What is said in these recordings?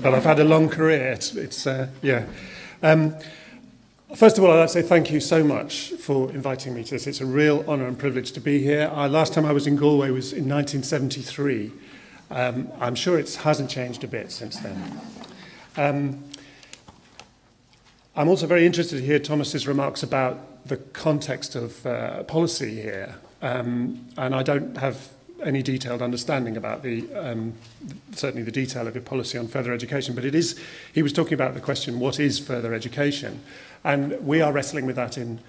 but I've had a long career. Yeah. First of all, I'd like to say thank you so much for inviting me to this. It's a real honour and privilege to be here. Last time I was in Galway was in 1973. I'm sure it hasn't changed a bit since then. I'm also very interested to hear Thomas's remarks about the context of policy here, and I don't have any detailed understanding about certainly the detail of your policy on further education, but he was talking about the question, what is further education? And we are wrestling with that in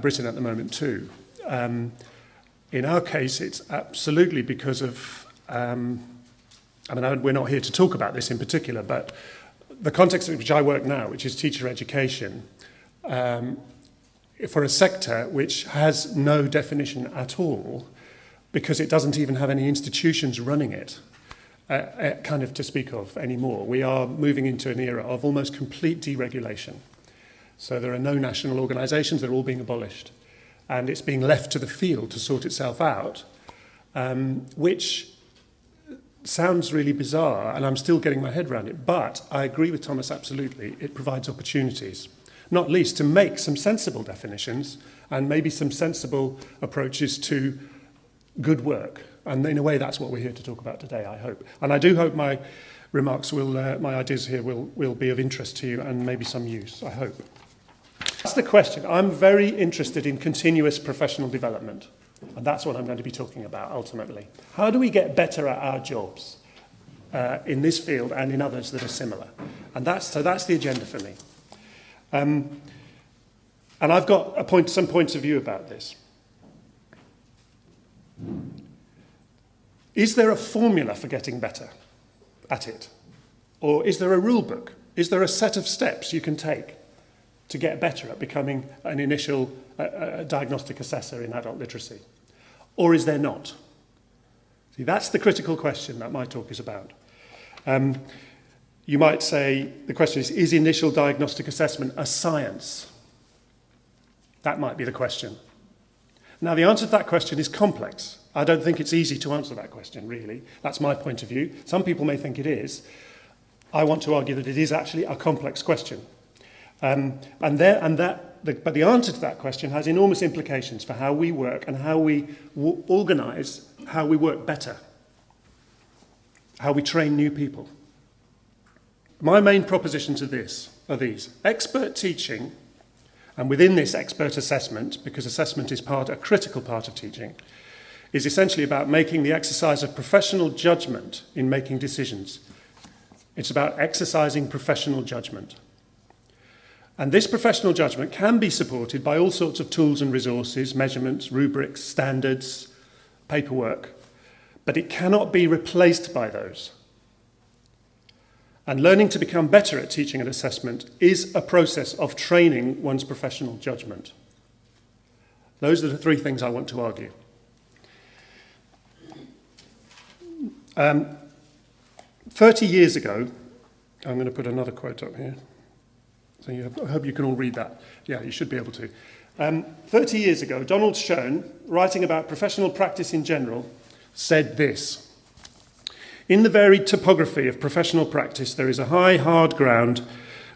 Britain at the moment too. In our case, it's absolutely because of, we're not here to talk about this in particular, but the context in which I work now, which is teacher education, for a sector which has no definition at all, because it doesn't even have any institutions running it, kind of to speak of anymore. We are moving into an era of almost complete deregulation. So there are no national organisations, they're all being abolished. And it's being left to the field to sort itself out, which sounds really bizarre, and I'm still getting my head around it. But I agree with Thomas absolutely, it provides opportunities, not least to make some sensible definitions and maybe some sensible approaches to good work. And in a way, that's what we're here to talk about today, I hope. And I do hope my remarks my ideas here will be of interest to you and maybe some use, I hope. That's the question. I'm very interested in continuous professional development. And that's what I'm going to be talking about, ultimately. How do we get better at our jobs in this field and in others that are similar? And that's the agenda for me. And I've got some points of view about this. Is there a formula for getting better at it? Or is there a rule book? Is there a set of steps you can take to get better at becoming an initial diagnostic assessor in adult literacy? Or is there not? See, that's the critical question that my talk is about. You might say, the question is initial diagnostic assessment a science? That might be the question. Now, the answer to that question is complex. I don't think it's easy to answer that question, really. That's my point of view. Some people may think it is. I want to argue that it is actually a complex question. But the answer to that question has enormous implications for how we work and how we organise how we work better, how we train new people. My main propositions are these. Expert teaching, and within this expert assessment, because assessment is a critical part of teaching, is essentially about making the exercise of professional judgment in making decisions. It's about exercising professional judgment. And this professional judgment can be supported by all sorts of tools and resources, measurements, rubrics, standards, paperwork, but it cannot be replaced by those. And learning to become better at teaching and assessment is a process of training one's professional judgment. Those are the three things I want to argue. 30 years ago, I'm going to put another quote up here. So I hope you can all read that. Yeah, you should be able to. 30 years ago, Donald Schoen, writing about professional practice in general, said this: "In the varied topography of professional practice, there is a high, hard ground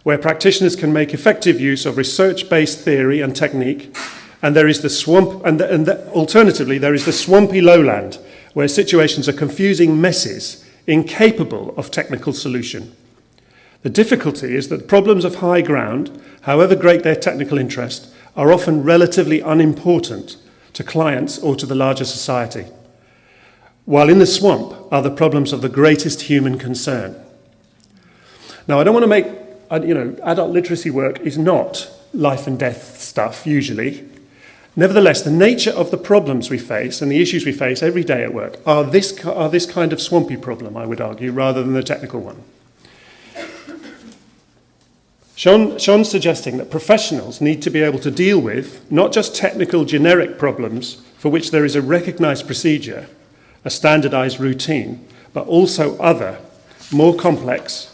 where practitioners can make effective use of research-based theory and technique, and there is the swamp, alternatively, there is the swampy lowland where situations are confusing messes, incapable of technical solution. The difficulty is that problems of high ground, however great their technical interest, are often relatively unimportant to clients or to the larger society, while in the swamp are the problems of the greatest human concern." Now, I don't want to make, adult literacy work is not life and death stuff, usually. Nevertheless, the nature of the problems we face and the issues we face every day at work are this kind of swampy problem, I would argue, rather than the technical one. Sean's suggesting that professionals need to be able to deal with not just technical generic problems for which there is a recognised procedure, a standardised routine, but also other, more complex,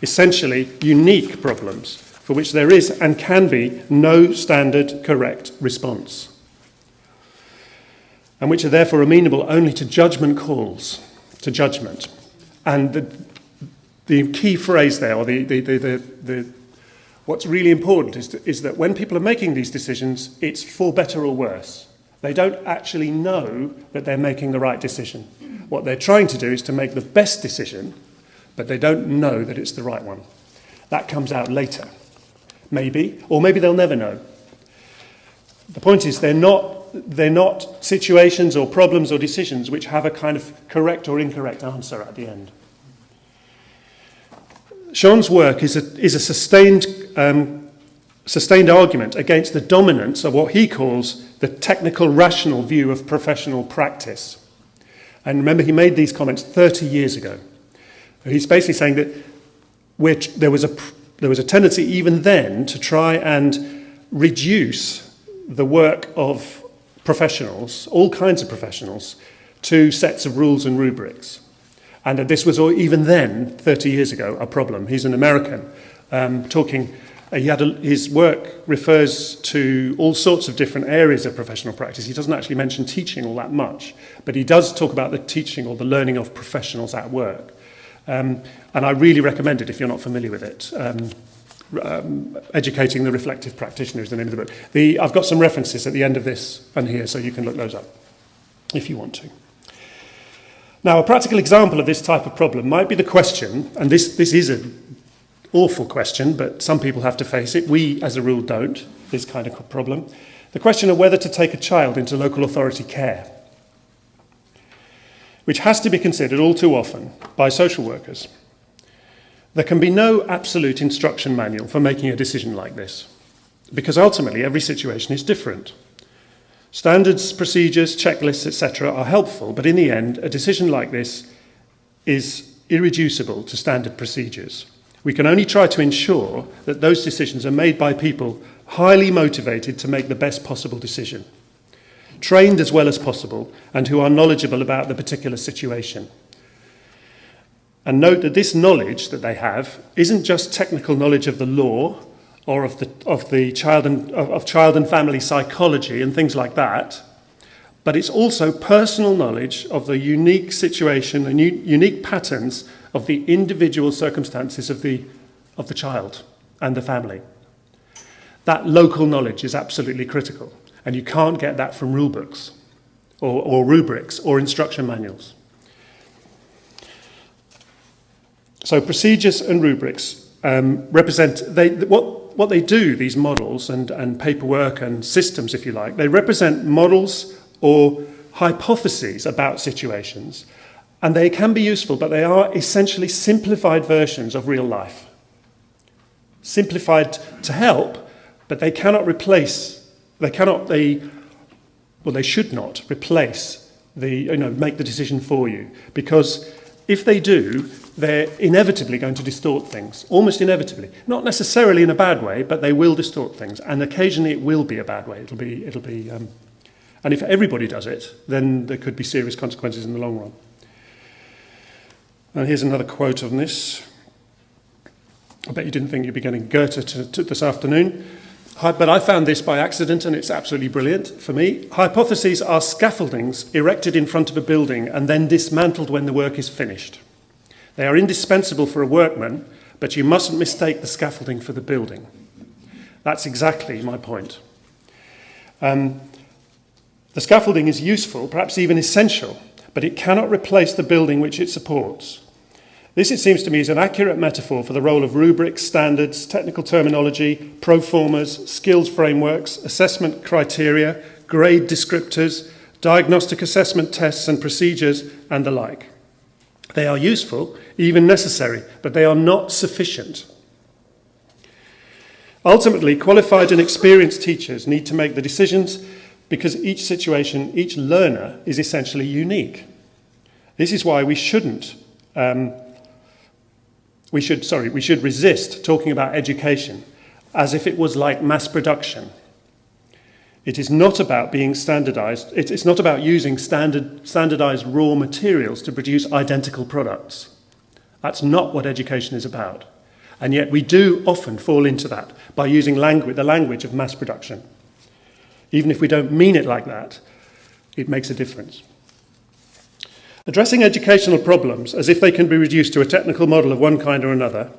essentially unique problems for which there is and can be no standard correct response, and which are therefore amenable only to judgment calls, to judgment. And the key phrase there, or what's really important is that when people are making these decisions, it's for better or worse. They don't actually know that they're making the right decision. What they're trying to do is to make the best decision, but they don't know that it's the right one. That comes out later, maybe, or maybe they'll never know. The point is they're not situations or problems or decisions which have a kind of correct or incorrect answer at the end. Sean's work is a sustained argument against the dominance of what he calls the technical rational view of professional practice. And remember, he made these comments 30 years ago. He's basically saying that there was a tendency even then to try and reduce the work of professionals, all kinds of professionals, to sets of rules and rubrics. And that this was, even then, 30 years ago, a problem. He's an American, his work refers to all sorts of different areas of professional practice. He doesn't actually mention teaching all that much, but he does talk about the teaching or the learning of professionals at work. And I really recommend it if you're not familiar with it. Educating the Reflective Practitioner is the name of the book. I've got some references at the end of this and here, so you can look those up if you want to. Now, a practical example of this type of problem might be the question, and this is an awful question, but some people have to face it. We, as a rule, don't, this kind of problem. The question of whether to take a child into local authority care, which has to be considered all too often by social workers. There can be no absolute instruction manual for making a decision like this, because ultimately every situation is different. Standards, procedures, checklists, etc. are helpful, but in the end, a decision like this is irreducible to standard procedures. We can only try to ensure that those decisions are made by people highly motivated to make the best possible decision, trained as well as possible, and who are knowledgeable about the particular situation. And note that this knowledge that they have isn't just technical knowledge of the law or of child and family psychology and things like that, but it's also personal knowledge of the unique situation and unique patterns of the individual circumstances of the child and the family. That local knowledge is absolutely critical, and you can't get that from rule books or rubrics or instruction manuals. So procedures and rubrics represent what they do, these models and paperwork and systems, if you like. They represent models or hypotheses about situations, and they can be useful, but they are essentially simplified versions of real life. Simplified to help, but they cannot replace, they should not replace make the decision for you, because if they do, they're inevitably going to distort things, almost inevitably. Not necessarily in a bad way, but they will distort things, and occasionally it will be a bad way. It'll be, and if everybody does it, then there could be serious consequences in the long run. And here's another quote on this. I bet you didn't think you'd be getting Goethe to this afternoon, but I found this by accident, and it's absolutely brilliant for me. Hypotheses are scaffoldings erected in front of a building and then dismantled when the work is finished. They are indispensable for a workman, but you mustn't mistake the scaffolding for the building. That's exactly my point. The scaffolding is useful, perhaps even essential, but it cannot replace the building which it supports. This, it seems to me, is an accurate metaphor for the role of rubrics, standards, technical terminology, pro formas, skills frameworks, assessment criteria, grade descriptors, diagnostic assessment tests and procedures, and the like. They are useful, even necessary, but they are not sufficient. Ultimately, qualified and experienced teachers need to make the decisions because each situation, each learner is essentially unique. This is why we should resist talking about education as if it was like mass production. It is not about being standardized. It's not about using standardized raw materials to produce identical products. That's not what education is about. And yet we do often fall into that by using the language of mass production. Even if we don't mean it like that, it makes a difference. Addressing educational problems as if they can be reduced to a technical model of one kind or another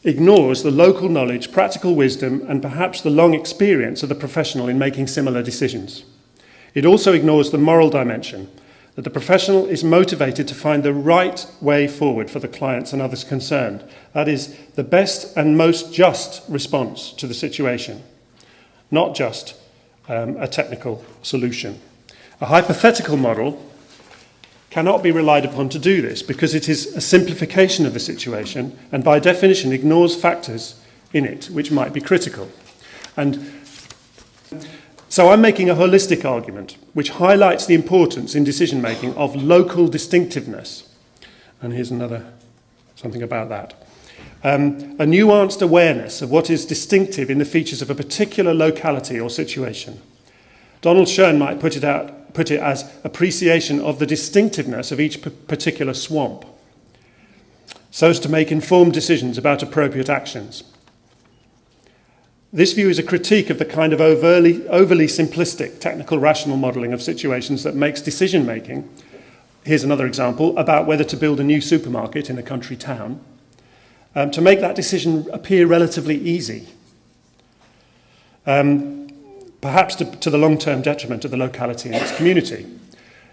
ignores the local knowledge, practical wisdom, and perhaps the long experience of the professional in making similar decisions. It also ignores the moral dimension, that the professional is motivated to find the right way forward for the clients and others concerned. That is, the best and most just response to the situation, not just a technical solution. A hypothetical model cannot be relied upon to do this because it is a simplification of the situation and by definition ignores factors in it which might be critical. And so I'm making a holistic argument which highlights the importance in decision making of local distinctiveness. And here's something about that. A nuanced awareness of what is distinctive in the features of a particular locality or situation. Donald Schoen might put it as appreciation of the distinctiveness of each particular swamp, so as to make informed decisions about appropriate actions. This view is a critique of the kind of overly simplistic technical rational modelling of situations that makes decision-making, here's another example, about whether to build a new supermarket in a country town, to make that decision appear relatively easy. Perhaps to the long-term detriment of the locality and its community.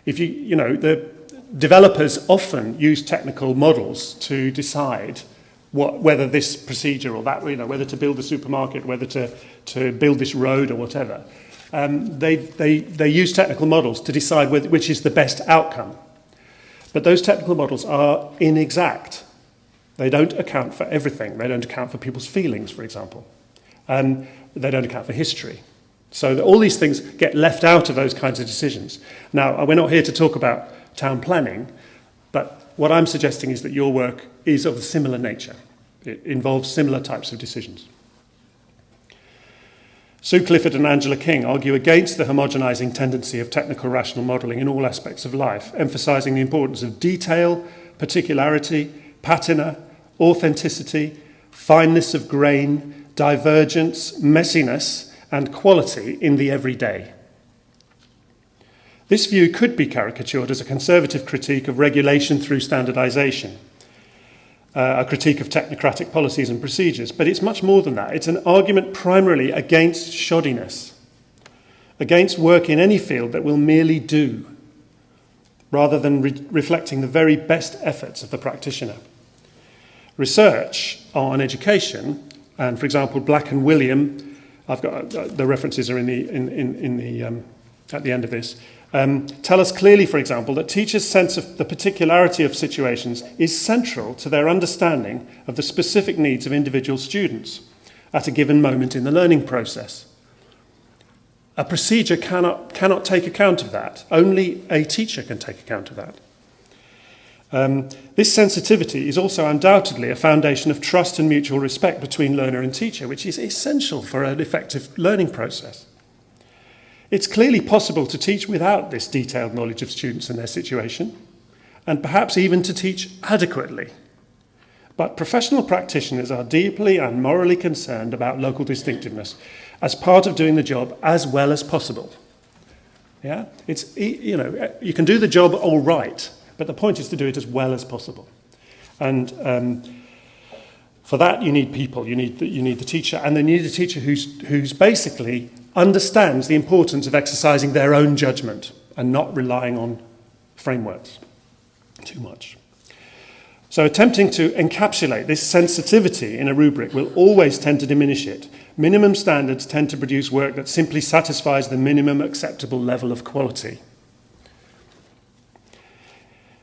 The developers often use technical models to decide whether this procedure or that, whether to build a supermarket, whether to build this road or whatever. They use technical models to decide which is the best outcome. But those technical models are inexact. They don't account for everything. They don't account for people's feelings, for example. They don't account for history. So all these things get left out of those kinds of decisions. Now, we're not here to talk about town planning, but what I'm suggesting is that your work is of a similar nature. It involves similar types of decisions. Sue Clifford and Angela King argue against the homogenizing tendency of technical rational modelling in all aspects of life, emphasising the importance of detail, particularity, patina, authenticity, fineness of grain, divergence, messiness, and quality in the everyday. This view could be caricatured as a conservative critique of regulation through standardisation, a critique of technocratic policies and procedures, but it's much more than that. It's an argument primarily against shoddiness, against work in any field that will merely do, rather than reflecting the very best efforts of the practitioner. Research on education, and for example, Black and William, I've got the references are at the end of this. Tell us clearly, for example, that teachers' sense of the particularity of situations is central to their understanding of the specific needs of individual students at a given moment in the learning process. A procedure cannot take account of that. Only a teacher can take account of that. This sensitivity is also undoubtedly a foundation of trust and mutual respect between learner and teacher, which is essential for an effective learning process. It's clearly possible to teach without this detailed knowledge of students and their situation, and perhaps even to teach adequately. But professional practitioners are deeply and morally concerned about local distinctiveness as part of doing the job as well as possible. Yeah? You can do the job all right, but the point is to do it as well as possible. And for that, you need people. You need the teacher, and then you need a teacher who's basically understands the importance of exercising their own judgment and not relying on frameworks too much. So attempting to encapsulate this sensitivity in a rubric will always tend to diminish it. Minimum standards tend to produce work that simply satisfies the minimum acceptable level of quality.